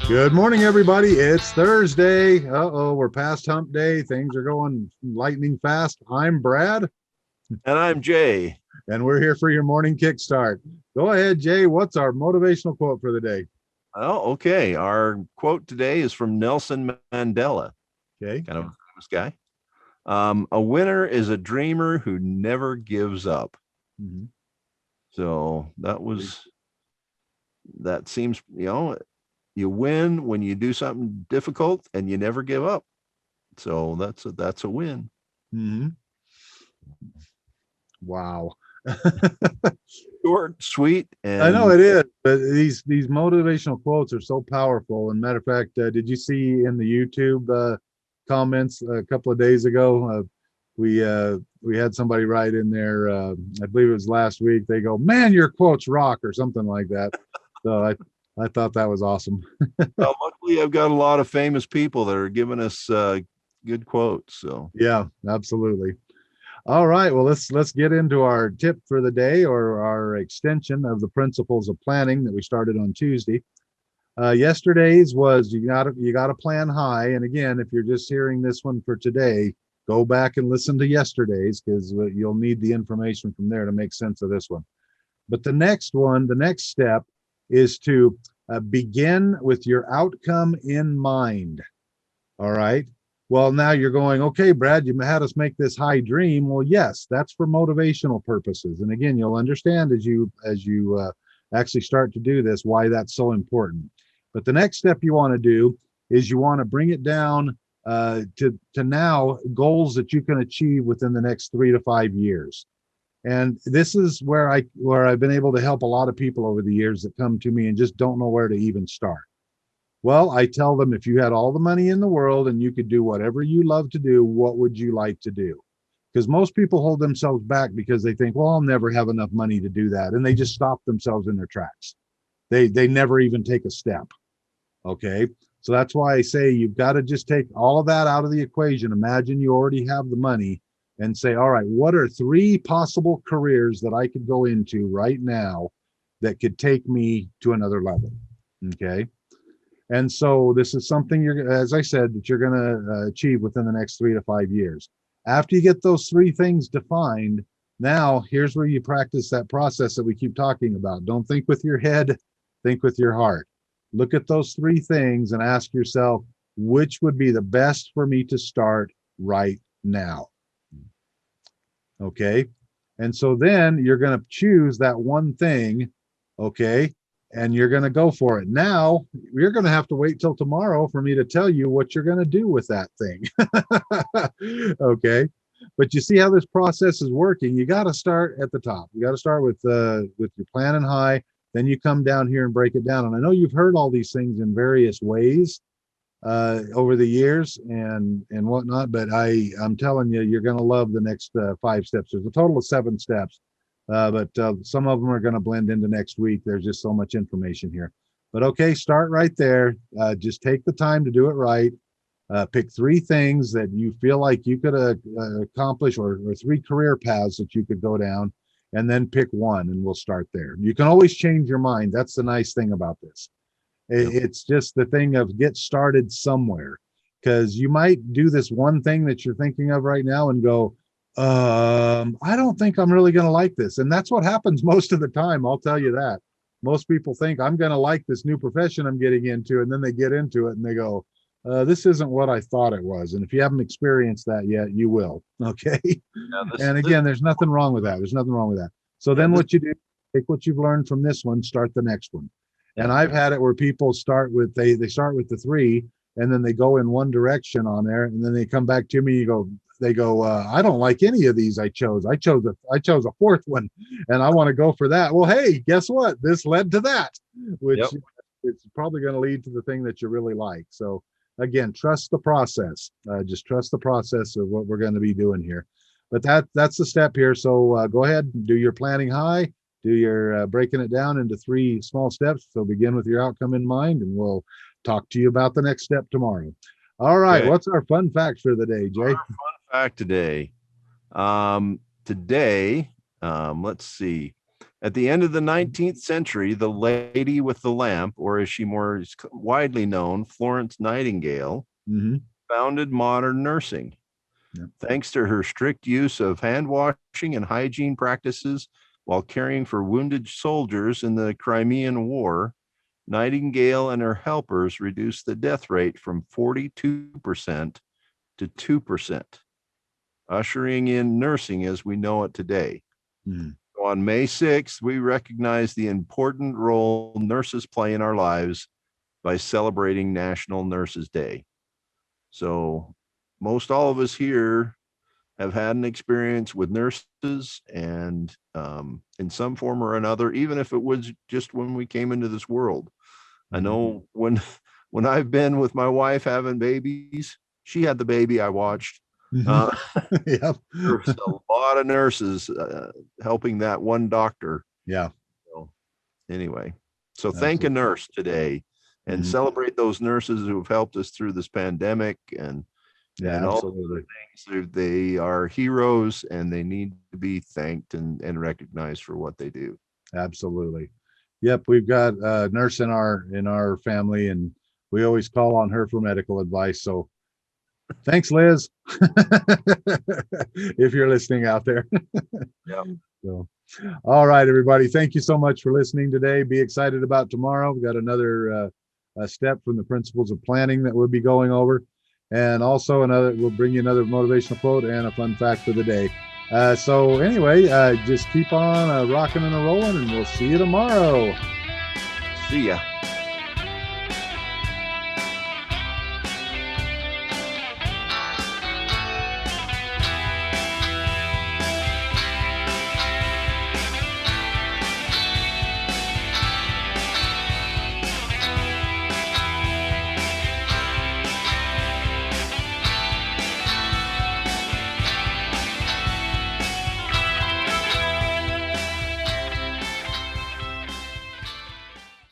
Good morning, everybody. It's Thursday. We're past hump day. Things are going lightning fast. I'm Brad, And I'm Jay. and we're here for your morning kickstart. Go ahead, Jay. What's our motivational quote for the day? Oh, okay. Our quote today is from Nelson Mandela, Okay. kind of a famous guy. A winner is a dreamer who never gives up. Mhm. So that seems, you win when you do something difficult and you never give up. So that's a win. Mhm. Wow. Short, sweet, I know and it is, but these motivational quotes are so powerful. And matter of fact, did you see in the YouTube comments a couple of days ago? We had somebody write in there. I believe it was last week. They go, "Man, your quotes rock," or something like that. So I thought that was awesome. well, luckily I've got a lot of famous people that are giving us good quotes. So Yeah, absolutely. All right, well let's get into our tip for the day, or our extension of the principles of planning that we started on Tuesday. Yesterday's was you gotta plan high. And again, if you're just hearing this one for today, go back and listen to yesterday's, because you'll need the information from there to make sense of this one. But the next step is to begin with your outcome in mind. All right. Well, now you're going, okay, Brad, you had us make this high dream. Well, yes, that's for motivational purposes. And again, you'll understand as you actually start to do this why that's so important. But the next step you want to do is you want to bring it down to now goals that you can achieve within the next 3 to 5 years. And this is where I've been able to help a lot of people over the years that come to me and just don't know where to even start. Well, I tell them, if you had all the money in the world and you could do whatever you love to do, what would you like to do? Because most people hold themselves back because they think, well, I'll never have enough money to do that. And they just stop themselves in their tracks. They never even take a step. Okay. So that's why I say you've got to just take all of that out of the equation. Imagine you already have the money and say, all right, what are three possible careers that I could go into right now that could take me to another level? Okay. And so this is something you're, as I said, that you're going to achieve within the next 3 to 5 years. After you get those three things defined, now here's where you practice that process that we keep talking about. Don't think with your head, think with your heart. Look at those three things and ask yourself, which would be the best for me to start right now? Okay. And so then you're going to choose that one thing. Okay. And you're going to go for it. Now, you're going to have to wait till tomorrow for me to tell you what you're going to do with that thing. Okay. But you see how this process is working. You got to start at the top. You got to start with your planning high. Then you come down here and break it down. And I know you've heard all these things in various ways over the years and whatnot. But I'm telling you, you're going to love the next 5 steps. There's a total of 7 steps, but some of them are going to blend into next week. There's just so much information here. But okay, start right there. Just take the time to do it right. Pick three things that you feel like you could accomplish, or three career paths that you could go down, and then pick one, and we'll start there. You can always change your mind. That's the nice thing about this. yep. It's just the thing of get started somewhere, because you might do this one thing that you're thinking of right now and go, I don't think I'm really going to like this. And that's what happens most of the time. I'll tell you that. Most people think I'm going to like this new profession I'm getting into, and then they get into it and they go, this isn't what I thought it was. And if you haven't experienced that yet, you will. Okay. Yeah, And again, there's nothing wrong with that. There's nothing wrong with that. So yeah, then this, what you do, take what you've learned from this one, start the next one. And yeah. I've had it where people start with, they start with the three, and then they go in one direction on there, and then they come back to me. They go, I don't like any of these I chose. I chose a fourth one, and I want to go for that. Well, hey, guess what? This led to that, which Yep. it's probably going to lead to the thing that you really like. So again, trust the process. Just trust the process of what we're going to be doing here. But that's the step here. So go ahead and do your planning high. Do your breaking it down into three small steps. So begin with your outcome in mind, and we'll talk to you about the next step tomorrow. All right. Okay. What's our fun fact for the day, Our Jay? fun fact today. Today, let's see. At the end of the 19th century, the lady with the lamp, or as she more is widely known, Florence Nightingale, Hmm. founded modern nursing. Yep. Thanks to her strict use of hand washing and hygiene practices while caring for wounded soldiers in the Crimean War, Nightingale and her helpers reduced the death rate from 42% to 2%, ushering in nursing as we know it today. Mm. On May 6th, we recognize the important role nurses play in our lives by celebrating National Nurses Day. So most all of us here have had an experience with nurses, and in some form or another, even if it was just when we came into this world. I know when I've been with my wife having babies, she had the baby I watched. Mhm. Yep. There's a lot of nurses helping that one doctor. Yeah. So anyway, so thank a Absolutely. nurse today and Mhm. celebrate those nurses who have helped us through this pandemic Yeah, and all absolutely. things. They are heroes and they need to be thanked and recognized for what they do. Absolutely. Yep, we've got a nurse in our family, and we always call on her for medical advice. So thanks, Liz. If you're listening out there. Yeah. So, all right, everybody. Thank you so much for listening today. Be excited about tomorrow. We've got another step from the principles of planning that we'll be going over. And also we'll bring you another motivational quote and a fun fact for the day. So anyway, just keep on rocking and rolling, and we'll see you tomorrow. See ya.